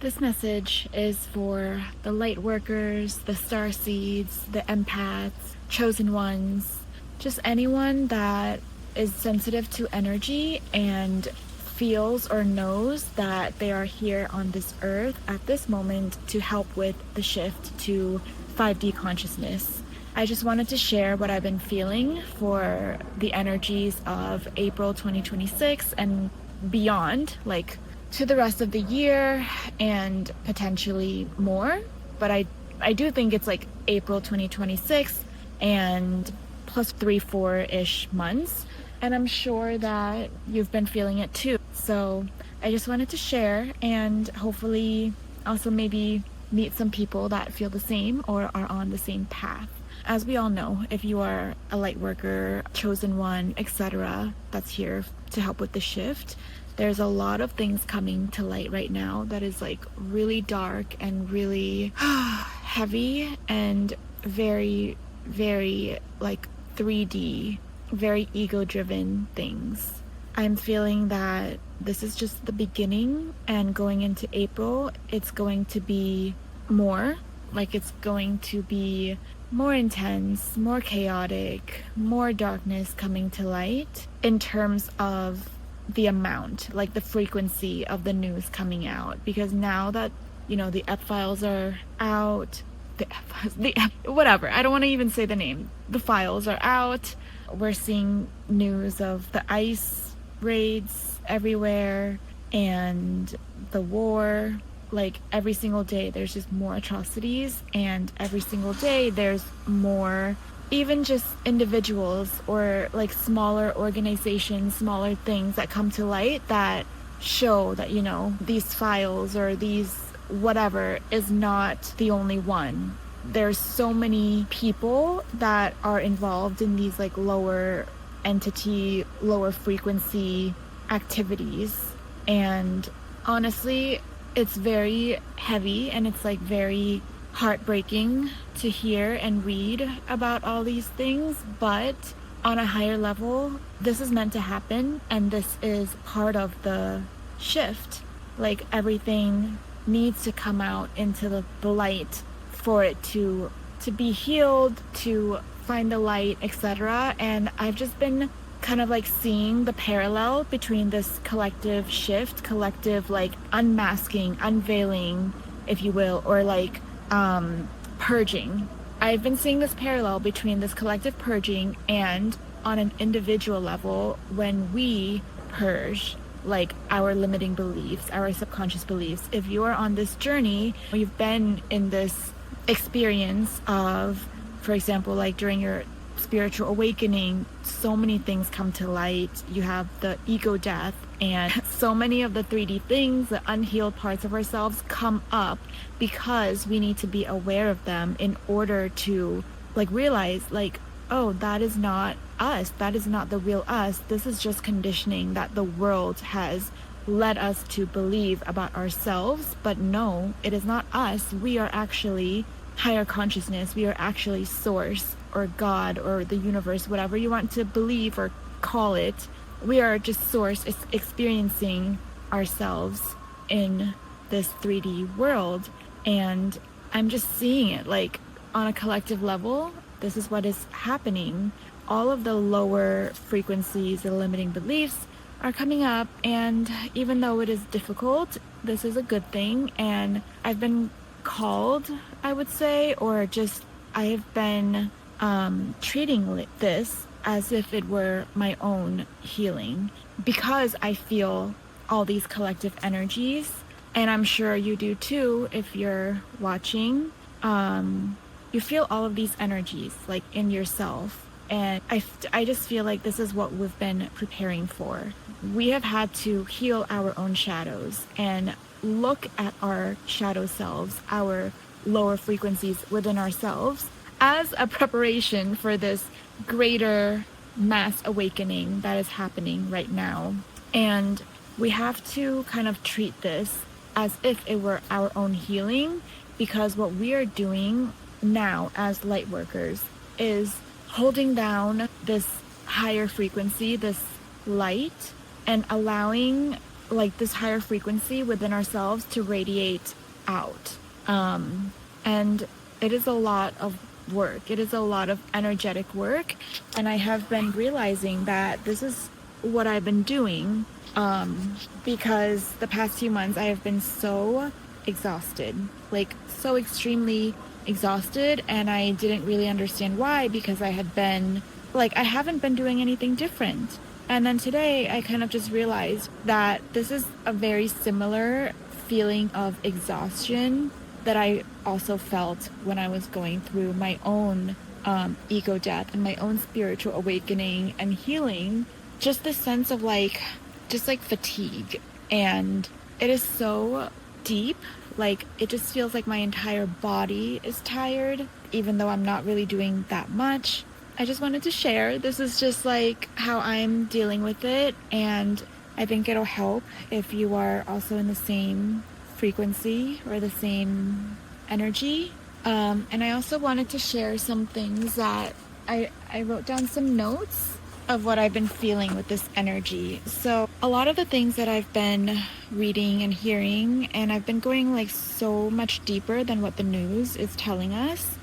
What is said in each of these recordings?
This message is for the light workers, the star seeds, the empaths, chosen ones, just anyone that is sensitive to energy and feels or knows that they are here on this earth at this moment to help with the shift to 5D consciousness. I just wanted to share what I've been feeling for the energies of April 2026 and beyond, like to the rest of the year and potentially more. But I do think it's like April 2026 and plus 3-4-ish months. And I'm sure that you've been feeling it too. So I just wanted to share and hopefully also maybe meet some people that feel the same or are on the same path. As we all know, if you are a light worker, chosen one, etc., that's here to help with the shift, there's a lot of things coming to light right now that is like really dark and really heavy and very, very like 3D, very ego-driven things. I'm feeling that this is just the beginning, and going into April, it's going to be more. Like it's going to be more intense, more chaotic, more darkness coming to light in terms of the amount, like the frequency of the news coming out. Because now that, you know, the F files are out, whatever, I don't want to even say the name. The files are out. We're seeing news of the ICE raids everywhere and the war. Like every single day there's just more atrocities, and every single day there's more, even just individuals or like smaller organizations, smaller things that come to light that show that, you know, these files or these whatever is not the only one. There's so many people that are involved in these like lower entity, lower frequency activities. And honestly, it's very heavy and it's like very heartbreaking to hear and read about all these things, but on a higher level, this is meant to happen, and this is part of the shift. Like everything needs to come out into the light for it to be healed, to find the light, etc. And I've just been kind of like seeing the parallel between this collective shift, collective like unmasking, unveiling, if you will, or like purging. I've been seeing this parallel between this collective purging and on an individual level when we purge like our limiting beliefs, our subconscious beliefs. If you are on this journey, you've been in this experience of, for example, like during your spiritual awakening, so many things come to light. You have the ego death, and so many of the 3D things, the unhealed parts of ourselves come up because we need to be aware of them in order to like realize like, oh, that is not us, that is not the real us. This is just conditioning that the world has led us to believe about ourselves. But no, it is not us. We are actually higher consciousness. We are actually source or God or the universe, whatever you want to believe or call it. We are just source experiencing ourselves in this 3D world. And I'm just seeing it like on a collective level. This is what is happening. All of the lower frequencies, the limiting beliefs are coming up, and even though it is difficult, this is a good thing. And I've been called, I would say, or just I have been treating this as if it were my own healing, because I feel all these collective energies, and I'm sure you do too if you're watching. You feel all of these energies like in yourself, and I just feel like this is what we've been preparing for. We have had to heal our own shadows and look at our shadow selves, our lower frequencies within ourselves, as a preparation for this greater mass awakening that is happening right now. And we have to kind of treat this as if it were our own healing, because what we are doing now as light workers is holding down this higher frequency, this light, and allowing like this higher frequency within ourselves to radiate out. And it is a lot of work. It is a lot of energetic work. And I have been realizing that this is what I've been doing, because the past few months I have been so exhausted, like so extremely exhausted. And I didn't really understand why, because I haven't been doing anything different. And then today I kind of just realized that this is a very similar feeling of exhaustion that I also felt when I was going through my own ego death and my own spiritual awakening and healing. Just this sense of just like fatigue. And it is so deep. Like, it just feels like my entire body is tired, even though I'm not really doing that much. I just wanted to share. This is just like how I'm dealing with it. And I think it'll help if you are also in the same frequency or the same energy. And I also wanted to share some things that I wrote down some notes of what I've been feeling with this energy. So a lot of the things that I've been reading and hearing, and I've been going like so much deeper than what the news is telling us,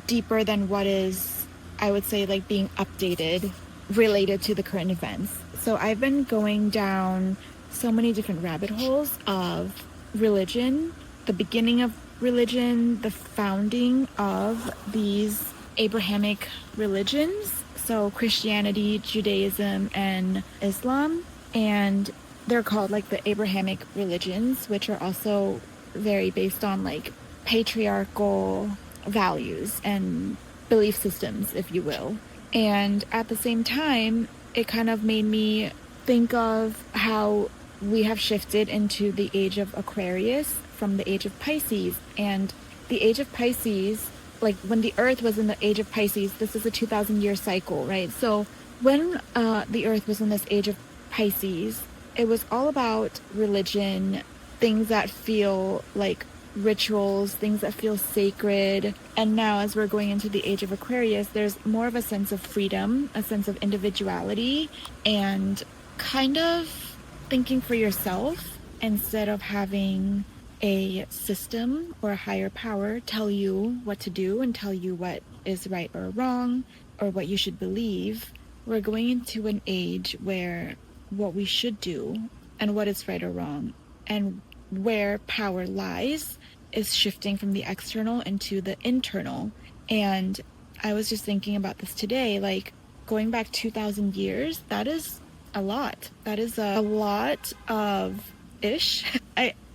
deeper than what is, I would say, like being updated related to the current events. So I've been going down so many different rabbit holes of religion, the beginning of religion, the founding of these Abrahamic religions. So Christianity, Judaism, and Islam. And they're called like the Abrahamic religions, which are also very based on like patriarchal values and belief systems, if you will. And at the same time, it kind of made me think of how we have shifted into the age of Aquarius from the age of Pisces. And the age of Pisces, like when the earth was in the age of Pisces, this is a 2,000-year cycle, right? So when the earth was in this age of Pisces, it was all about religion, things that feel like rituals, things that feel sacred. And now as we're going into the age of Aquarius, there's more of a sense of freedom, a sense of individuality, and kind of thinking for yourself instead of having a system or a higher power tell you what to do and tell you what is right or wrong or what you should believe. We're going into an age where what we should do and what is right or wrong and where power lies is shifting from the external into the internal. And I was just thinking about this today, like going back 2,000 years, that is a lot. That is a lot of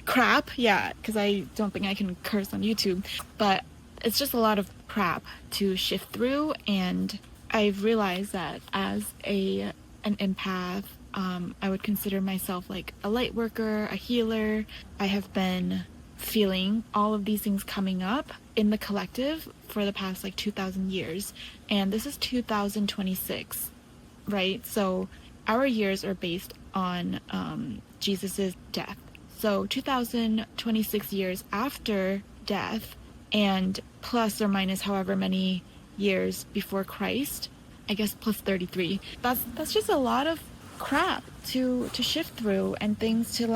crap, yeah, because I don't think I can curse on YouTube, but it's just a lot of crap to shift through. And I've realized that as an empath, I would consider myself like a light worker, a healer. I have been feeling all of these things coming up in the collective for the past like 2,000 years, and this is 2026, right? So our years are based on Jesus's death. So 2026 years after death, and plus or minus however many years before Christ, I guess plus 33. That's just a lot of crap to shift through, and things to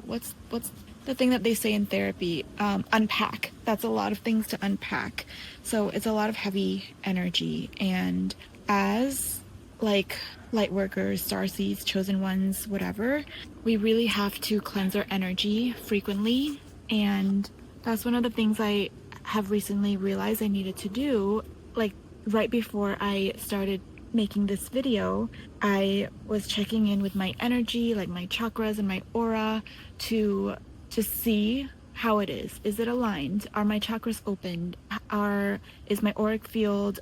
what's the thing that they say in therapy, unpack. That's a lot of things to unpack. So it's a lot of heavy energy. And as like light workers, starseeds, chosen ones, whatever, we really have to cleanse our energy frequently. And that's one of the things I have recently realized I needed to do. Like right before I started making this video, I was checking in with my energy, like my chakras and my aura, to see how it is. Is it aligned? Are my chakras opened? Is my auric field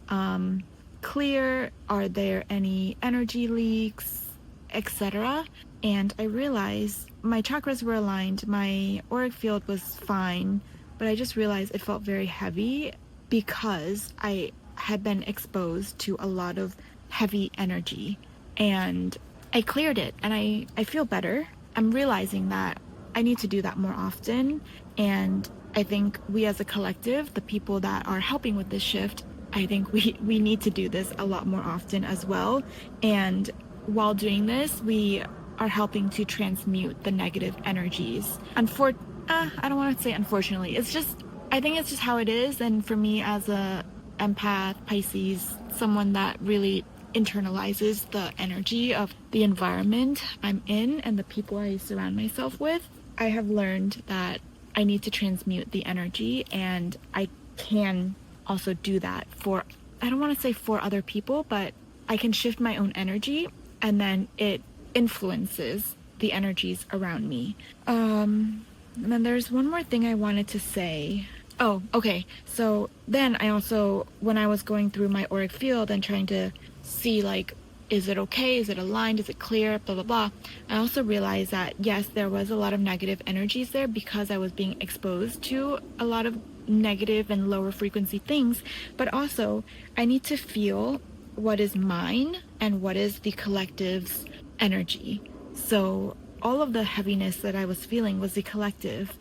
clear? Are there any energy leaks, etc.? And I realized my chakras were aligned, my auric field was fine, but I just realized it felt very heavy because I had been exposed to a lot of heavy energy. And I cleared it, and I feel better. I'm realizing that I need to do that more often. And I think we as a collective, the people that are helping with this shift, I think we need to do this a lot more often as well. And while doing this, we are helping to transmute the negative energies. I don't want to say unfortunately. It's just, I think it's just how it is. And for me as a empath, Pisces, someone that really internalizes the energy of the environment I'm in and the people I surround myself with, I have learned that I need to transmute the energy, and I can also do that for, I don't want to say for other people, but I can shift my own energy and then it influences the energies around me. And then there's one more thing I wanted to say. Oh, okay. So then I also, when I was going through my auric field and trying to see, like, is it okay? Is it aligned? Is it clear? Blah, blah, blah. I also realized that, yes, there was a lot of negative energies there because I was being exposed to a lot of negative and lower frequency things. But also, I need to feel what is mine and what is the collective's energy. So all of the heaviness that I was feeling was the collective,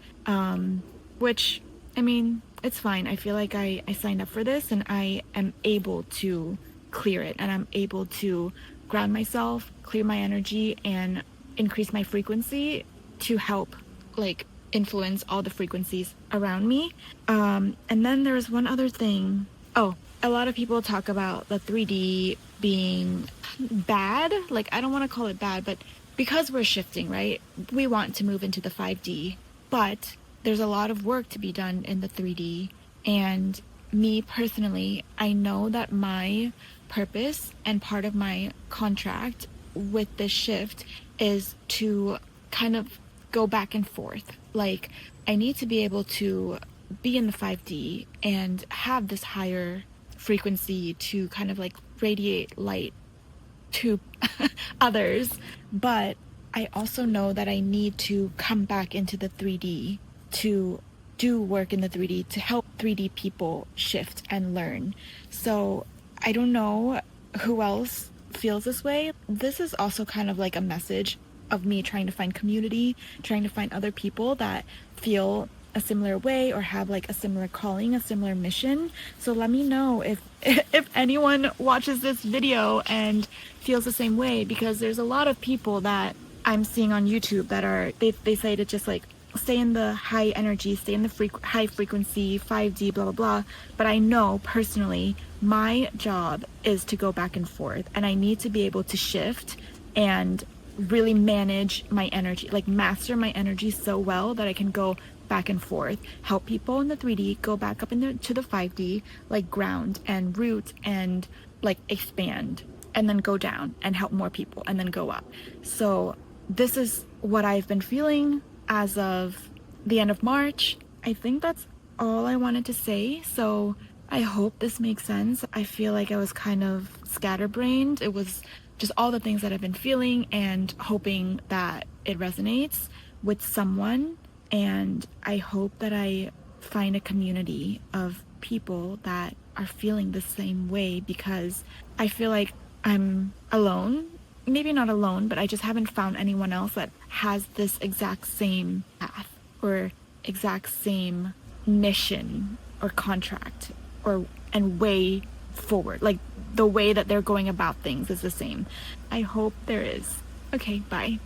which, I mean, it's fine. I feel like I signed up for this and I am able to clear it, and I'm able to ground myself, clear my energy, and increase my frequency to help, like, influence all the frequencies around me. And then there's one other thing. Oh, a lot of people talk about the 3D being bad. Like, I don't want to call it bad, but because we're shifting, right? We want to move into the 5D, but there's a lot of work to be done in the 3D. And me personally, I know that my purpose and part of my contract with this shift is to kind of go back and forth. Like, I need to be able to be in the 5D and have this higher frequency to kind of like radiate light to others, but I also know that I need to come back into the 3D to do work in the 3D to help 3D people shift and learn. So I don't know who else feels this way. This is also kind of like a message of me trying to find community, trying to find other people that feel a similar way or have like a similar calling, a similar mission. So let me know if if anyone watches this video and feels the same way, because there's a lot of people that I'm seeing on YouTube that are they say to just like stay in the high energy, stay in the high frequency, 5D, blah blah blah. But I know personally my job is to go back and forth, and I need to be able to shift and really manage my energy, like master my energy so well that I can go back and forth, help people in the 3D, go back up into the 5D, like ground and root and like expand, and then go down and help more people and then go up. So this is what I've been feeling as of the end of March. I think that's all I wanted to say. So I hope this makes sense. I feel like I was kind of scatterbrained. It was just all the things that I've been feeling and hoping that it resonates with someone. And I hope that I find a community of people that are feeling the same way, because I feel like I'm alone. Maybe not alone, but I just haven't found anyone else that has this exact same path or exact same mission or contract and way forward. Like the way that they're going about things is the same. I hope there is. Okay, bye.